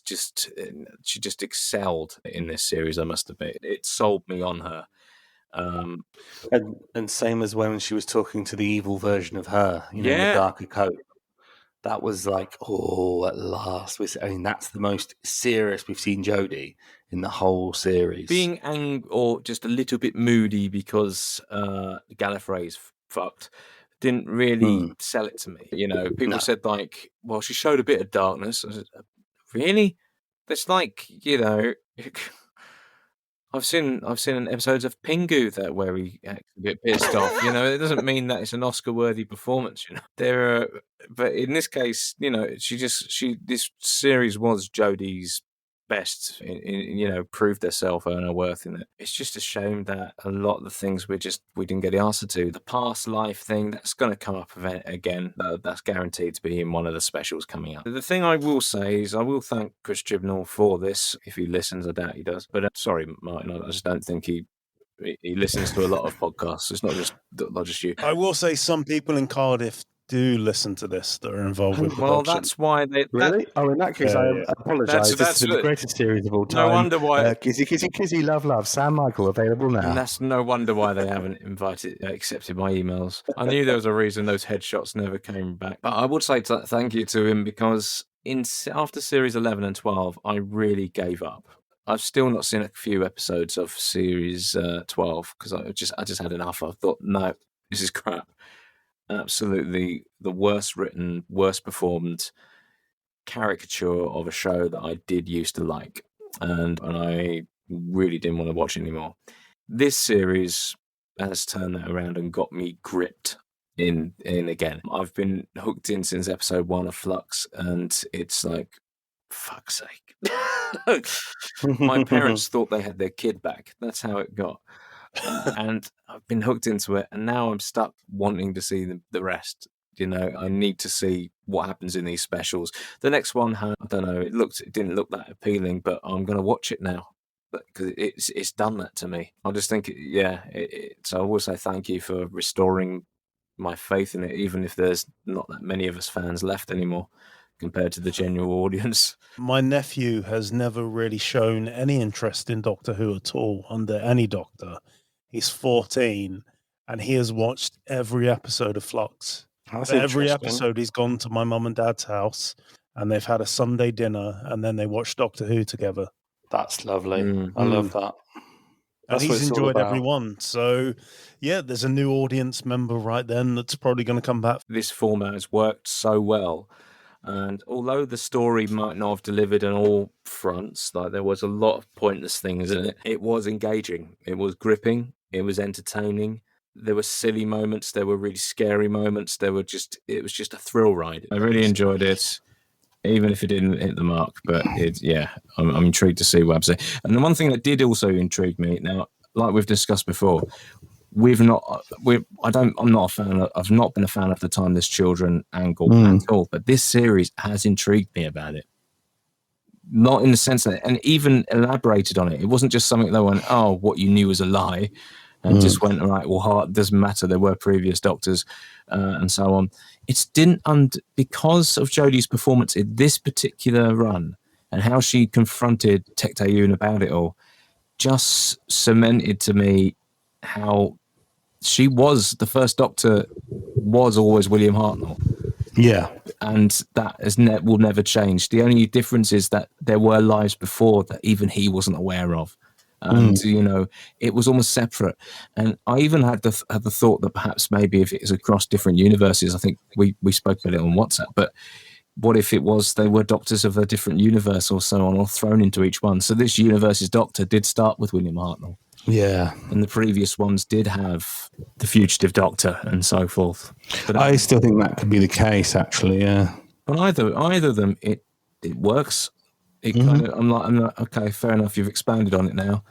she just excelled in this series, I must admit. It sold me on her. And same as when she was talking to the evil version of her, in the darker coat. That was like, at last. I mean, that's the most serious we've seen Jodie in the whole series. Being angry or just a little bit moody because Gallifrey's fucked didn't really sell it to me. You know, people said like, well, she showed a bit of darkness. I said, really? That's like, you know... I've seen episodes of Pingu where he acts a bit pissed off. You know, it doesn't mean that it's an Oscar-worthy performance. You know, but in this case, you know, this series was Jodie's best. You know, proved herself and her worth in it. It's just a shame that a lot of the things we didn't get the answer to. The past life thing, that's going to come up again. That's guaranteed to be in one of the specials coming up. The thing I will say is I will thank Chris Chibnall for this. If he listens, I doubt he does. But sorry, Martin, I just don't think he listens to a lot of podcasts. It's not just you. I will say some people in Cardiff do listen to this that are involved with production. Well, that's why they... Really? In that case, I apologise. This is the greatest series of all time. No wonder why... Kizzy, love, Sam Michael, available now. And that's no wonder why they haven't accepted my emails. I knew there was a reason those headshots never came back. But I would say thank you to him, because after series 11 and 12, I really gave up. I've still not seen a few episodes of series 12 because I just had enough. I thought, no, this is crap. Absolutely the worst written, worst performed caricature of a show that I did used to like, and I really didn't want to watch anymore. This series has turned that around and got me gripped in again. I've been hooked in since episode 1 of Flux, and it's like fuck's sake. My parents thought they had their kid back. That's how it got. And I've been hooked into it, and now I'm stuck wanting to see the rest. I need to see what happens in these specials. The next one, I don't know, it didn't look that appealing, but I'm going to watch it now because it's done that to me. I just think, so I will say thank you for restoring my faith in it, even if there's not that many of us fans left anymore compared to the general audience. My nephew has never really shown any interest in Doctor Who at all under any Doctor. He's 14 and he has watched every episode of Flux. Every episode he's gone to my mum and dad's house and they've had a Sunday dinner and then they watch Doctor Who together. That's lovely. I love that. And he's enjoyed every one. So, yeah, there's a new audience member right then that's probably going to come back. This format has worked so well. And although the story might not have delivered on all fronts, like there was a lot of pointless things in it, it was engaging. It was gripping. It was entertaining. There were silly moments. There were really scary moments. It was just a thrill ride. I really enjoyed it, even if it didn't hit the mark. But I'm intrigued to see what happens. And the one thing that did also intrigue me, now, like we've discussed before, I've not been a fan of the Timeless Children angle at all, but this series has intrigued me about it. Not in the sense that, and even elaborated on it. It wasn't just something that went, oh, what you knew was a lie, and just went, all right, well, it doesn't matter. There were previous Doctors, and so on. It didn't, because of Jodie's performance in this particular run and how she confronted Tecteun about it all, just cemented to me how she was the first Doctor was always William Hartnell. Yeah. And that will never change. The only difference is that there were lives before that even he wasn't aware of. And, it was almost separate. And I even had the thought that perhaps maybe if it is across different universes, I think we spoke about it on WhatsApp, but what if it was they were Doctors of a different universe or so on, or thrown into each one? So this universe's Doctor did start with William Hartnell. Yeah. And the previous ones did have the Fugitive Doctor and so forth. But I still think that could be the case, actually, yeah. But either of them, it works. It kind of, I'm like, okay, fair enough, you've expanded on it now.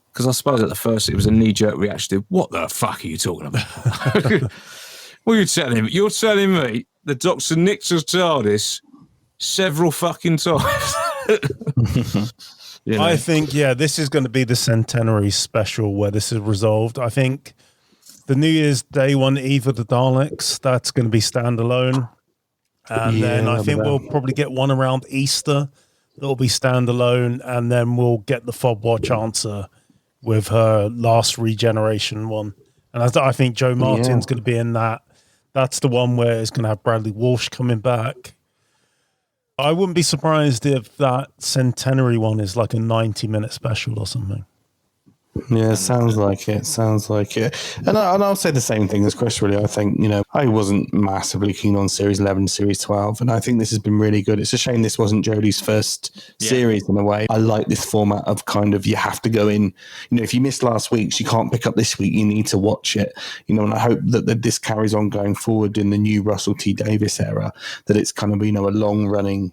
Because I suppose at the first it was a knee-jerk reaction to, what the fuck are you talking about? What are you telling me? You're telling me the Doctor nicked his TARDIS several fucking times? I think, this is going to be the centenary special where this is resolved. I think the New Year's Day one, Eve of the Daleks, that's going to be standalone. And then I think we'll probably get one around Easter that'll be standalone. And then we'll get the Fob Watch answer with her last regeneration one. And I think Joe Martin's going to be in that. That's the one where it's going to have Bradley Walsh coming back. I wouldn't be surprised if that centenary one is like a 90-minute special or something. Yeah, sounds like it. And I'll say the same thing as Chris, really. I think, I wasn't massively keen on Series 11, Series 12, and I think this has been really good. It's a shame this wasn't Jodie's first series in a way. I like this format of kind of, you have to go in, if you missed last week's, you can't pick up this week, you need to watch it. And I hope that this carries on going forward in the new Russell T Davies era, that it's kind of, a long-running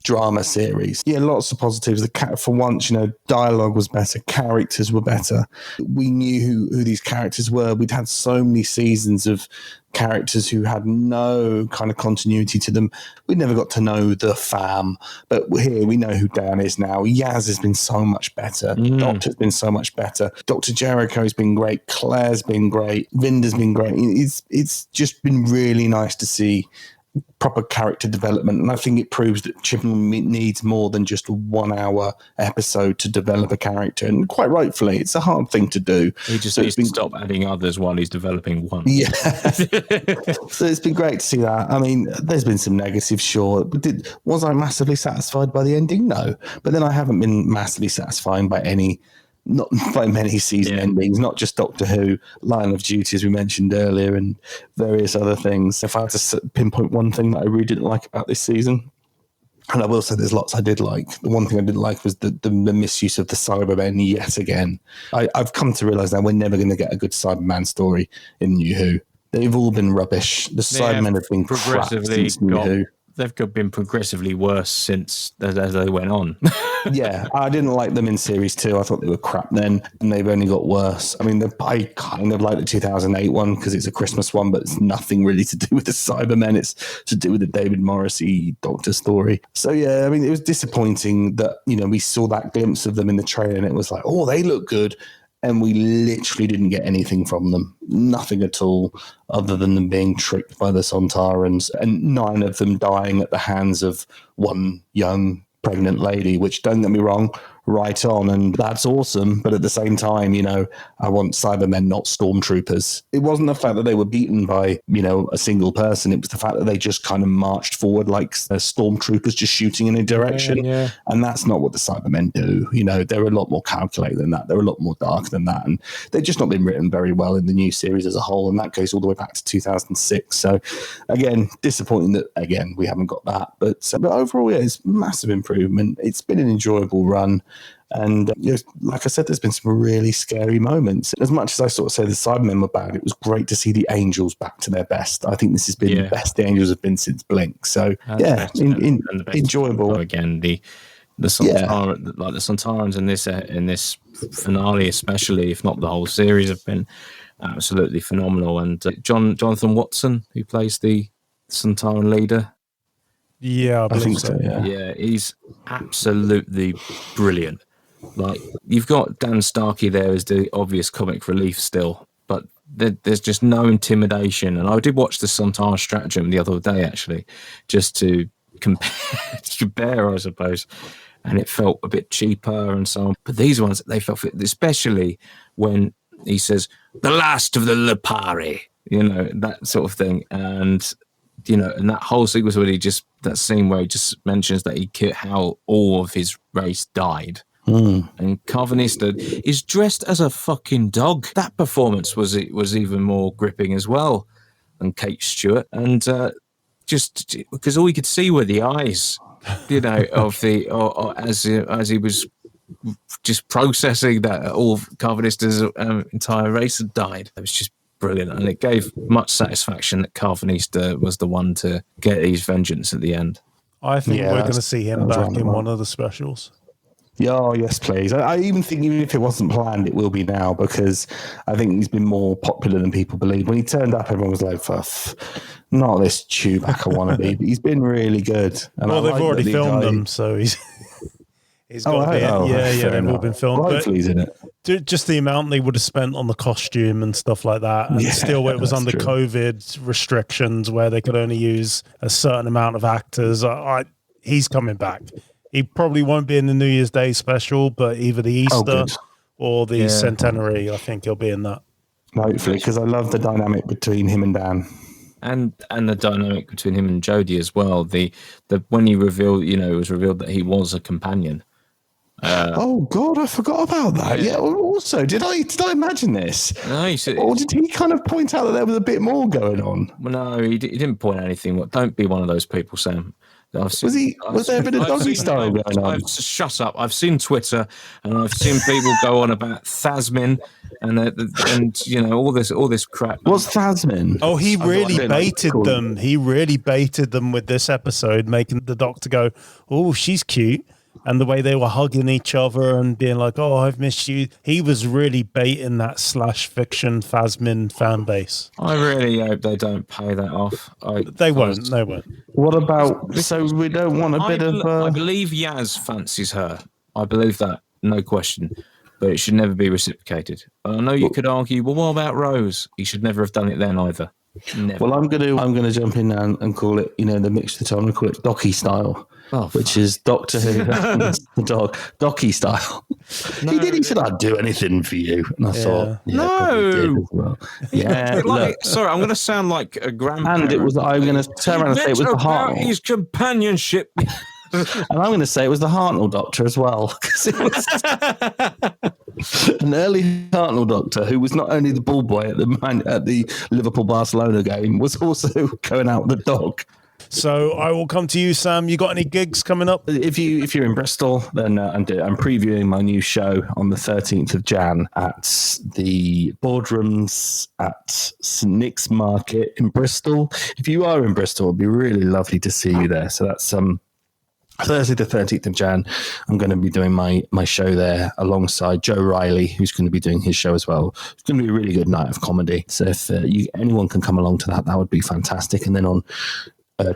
drama series. Lots of positives. The cat, for once, dialogue was better, characters were better. We knew who these characters were. We'd had so many seasons of characters who had no kind of continuity to them. We never got to know the fam, but here we know who Dan is now. Yaz has been so much better. Doctor's been so much better. Dr. Jericho's been great. Claire's been great. Vinda's been great. It's just been really nice to see proper character development, and I think it proves that Chibnall needs more than just a 1-hour episode to develop a character, and quite rightfully, it's a hard thing to do. He just needs to stop adding others while he's developing one. Yeah. So it's been great to see that. I mean, there's been some negatives, sure. Was I massively satisfied by the ending? No. But then I haven't been massively satisfied by not by many season endings, not just Doctor Who, Line of Duty, as we mentioned earlier, and various other things. If I had to pinpoint one thing that I really didn't like about this season, and I will say there's lots I did like, the one thing I didn't like was the misuse of the Cybermen yet again. I've come to realise now we're never going to get a good Cyberman story in New Who. They've all been rubbish. The Cybermen have been progressively got they've been progressively worse since as they went on. Yeah, I didn't like them in Series 2. I thought they were crap then, and they've only got worse. I mean, I kind of like the 2008 one because it's a Christmas one, but it's nothing really to do with the Cybermen. It's to do with the David Morrissey Doctor story. So, yeah, I mean, it was disappointing that, we saw that glimpse of them in the trailer, and it was like, oh, they look good. And we literally didn't get anything from them. Nothing at all, other than them being tricked by the Sontarans, and 9 of them dying at the hands of one young pregnant lady, which, don't get me wrong, right on, and that's awesome. But at the same time, I want Cybermen, not stormtroopers. It wasn't the fact that they were beaten by, a single person. It was the fact that they just kind of marched forward like stormtroopers just shooting in a direction. Yeah. And that's not what the Cybermen do. They're a lot more calculated than that. They're a lot more dark than that. And they've just not been written very well in the new series as a whole. And that goes all the way back to 2006. So, again, disappointing that, again, we haven't got that. But overall, yeah, it's massive improvement. It's been an enjoyable run. And like I said, there's been some really scary moments. As much as I sort of say the Cybermen were bad, it was great to see the Angels back to their best. I think this has been the best the Angels have been since Blink. So, enjoyable. Again, the Sontarans, like the Sontarans in this finale especially, if not the whole series, have been absolutely phenomenal. And Jonathan Watson, who plays the Sontaran leader, yeah, I think so. Yeah, he's absolutely brilliant. Like, you've got Dan Starkey there as the obvious comic relief still, but there's just no intimidation. And I did watch the Sontaran Stratagem the other day, actually, just to compare, I suppose. And it felt a bit cheaper and so on. But these ones, they felt, especially when he says, the last of the Lipari, that sort of thing. And and that whole sequence where that scene where he just mentions that how all of his race died. And Carvanista is dressed as a fucking dog. That performance was even more gripping as well than Kate Stewart. And just because all you could see were the eyes, of the, or as he was just processing that all of Carvanista's entire race had died. It was just brilliant, and it gave much satisfaction that Carvanista was the one to get his vengeance at the end. I think we're going to see him back in one of the specials. Yeah, oh, yes, please. I even think even if it wasn't planned, it will be now, because I think he's been more popular than people believe. When he turned up, everyone was like, not this Chewbacca wannabe, but he's been really good. And well, they've already filmed them, so he's got they've all been filmed. Well, hopefully he's in it. Just the amount they would have spent on the costume and stuff like that, and still it was under COVID restrictions where they could only use a certain amount of actors. He's coming back. He probably won't be in the New Year's Day special, but either the Easter or the Centenary, I think he'll be in that. Hopefully, because I love the dynamic between him and Dan. And the dynamic between him and Jodie as well. The when he revealed, it was revealed that he was a companion. Oh God, I forgot about that. Yeah. Also, did I imagine this? No, or did he kind of point out that there was a bit more going on? Well, no, he didn't point out anything. Don't be one of those people, Sam. Was there a bit of doggy style going on? Shut up! I've seen Twitter, and I've seen people go on about Thasmin and all this crap. What's Thasmin? Oh, he really baited them. He really baited them with this episode, making the Doctor go, "Oh, she's cute." And the way they were hugging each other and being like, "Oh, I've missed you." He was really baiting that /fiction Phasmin fan base. I really hope they don't pay that off. They won't. What about, so we don't want a bit of... I believe Yaz fancies her. I believe that, no question. But it should never be reciprocated. I know you could argue, well, what about Rose? He should never have done it then either. Never. Well, I'm gonna jump in now and call it, the mixture time. I'm gonna call it Docky style, which is Doctor Who, the dog, Docky style. No, he said, "I'd do anything for you," and I thought, no, well. Sorry, I'm gonna sound like a grandparent. And it was, I'm gonna turn around and say it was the Hartnell. His companionship. And I'm going to say it was the Hartnell Doctor as well, because it was an early Hartnell Doctor who was not only the ball boy at the Liverpool-Barcelona game, was also going out with the dog. So I will come to you, Sam. You got any gigs coming up? If you're in Bristol, then I'm previewing my new show on the 13th of Jan at the Boardrooms at St Nick's Market in Bristol. If you are in Bristol, it'd be really lovely to see you there. So that's Thursday the 13th of Jan. I'm going to be doing my show there alongside Joe Riley, who's going to be doing his show as well. It's going to be a really good night of comedy. So if anyone can come along to that would be fantastic. And then on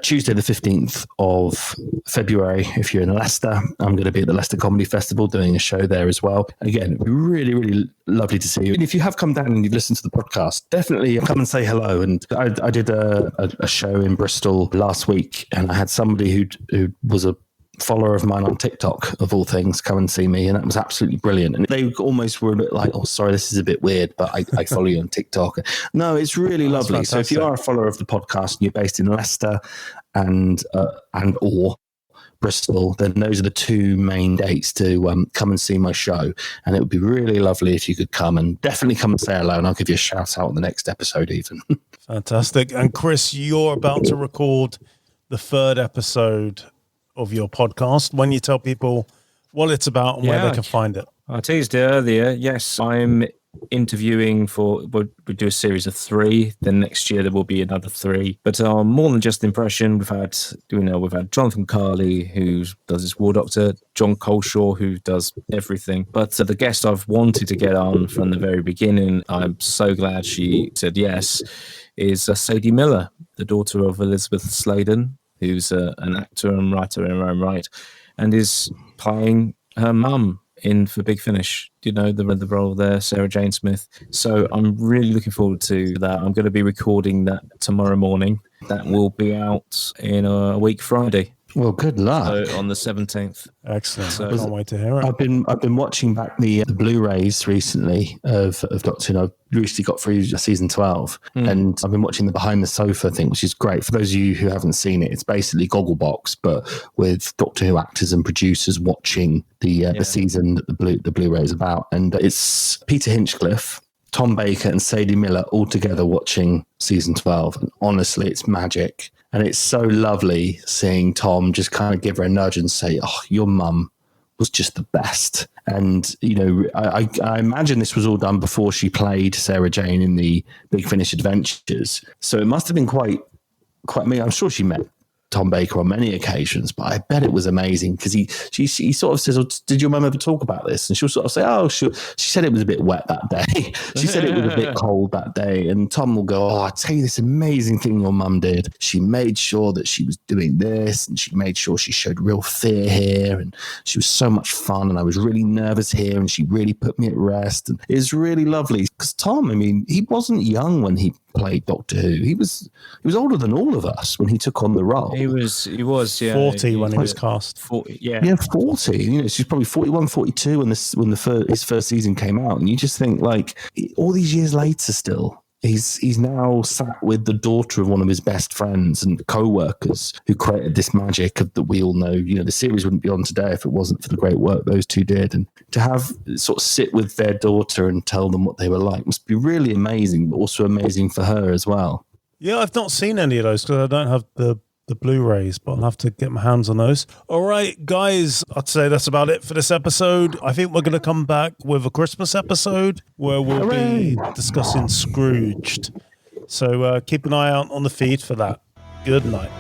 Tuesday the 15th of February, if you're in Leicester, I'm going to be at the Leicester Comedy Festival doing a show there as well. Again, it'd be really, really lovely to see you. And if you have come down and you've listened to the podcast, definitely come and say hello. And I did a show in Bristol last week, and I had somebody who was a follower of mine on TikTok, of all things, come and see me, and that was absolutely brilliant. And they almost were a bit like, oh, sorry, this is a bit weird, but I follow you on TikTok. No, it's really lovely. Fantastic. So if you are a follower of the podcast and you're based in Leicester and or Bristol, then those are the two main dates to come and see my show. And it would be really lovely if you could come, and definitely come and say hello, and I'll give you a shout out on the next episode even. Fantastic. And Chris, you're about to record the 3rd episode of your podcast. When you tell people what it's about and where they can find it. I teased it earlier. Yes, I'm interviewing we do a series of 3. Then next year there will be another 3. But more than just impression, we've had Jonathan Carley, who does his War Doctor, John Coleshaw, who does everything. But the guest I've wanted to get on from the very beginning, I'm so glad she said yes, is Sadie Miller, the daughter of Elizabeth Sladen, who's an actor and writer in her own right, and is playing her mum for Big Finish. Do you know the role there, Sarah Jane Smith? So I'm really looking forward to that. I'm going to be recording that tomorrow morning. That will be out in a week Friday. Well, good luck. So on the 17th. Excellent. So I can't wait to hear it. I've been watching back the Blu-rays recently of Doctor Who. I've recently got through season 12, and I've been watching the Behind the Sofa thing, which is great. For those of you who haven't seen it, it's basically Gogglebox, but with Doctor Who actors and producers watching the season that the Blu-ray is about. And it's Peter Hinchcliffe, Tom Baker, and Sadie Miller all together watching season 12. And honestly, it's magic. And it's so lovely seeing Tom just kind of give her a nudge and say, oh, your mum was just the best. And, I imagine this was all done before she played Sarah Jane in the Big Finish Adventures. So it must have been quite, I'm sure she met Tom Baker on many occasions, but I bet it was amazing because she sort of says, oh, did your mum ever talk about this? And she'll sort of say, oh, she said it was a bit wet that day. She said it was a bit cold that day. And Tom will go, oh, I'll tell you this amazing thing your mum did. She made sure that she was doing this, and she made sure she showed real fear here, and she was so much fun, and I was really nervous here, and she really put me at rest. And it's really lovely because Tom, I mean, he wasn't young when he played Doctor Who. He was older than all of us when he took on the role. He was 40 when he was cast. 40, yeah, 40. She's probably 41, 42 when his first season came out, and you just think, like, all these years later, still he's now sat with the daughter of one of his best friends and co-workers who created this magic that we all know. The series wouldn't be on today if it wasn't for the great work those two did. And to have sort of sit with their daughter and tell them what they were like must be really amazing, but also amazing for her as well. Yeah, I've not seen any of those because I don't have the Blu-rays, but I'll have to get my hands on those. All right, guys, I'd say that's about it for this episode. I think we're going to come back with a Christmas episode where we'll be discussing Scrooged. So keep an eye out on the feed for that. Good night.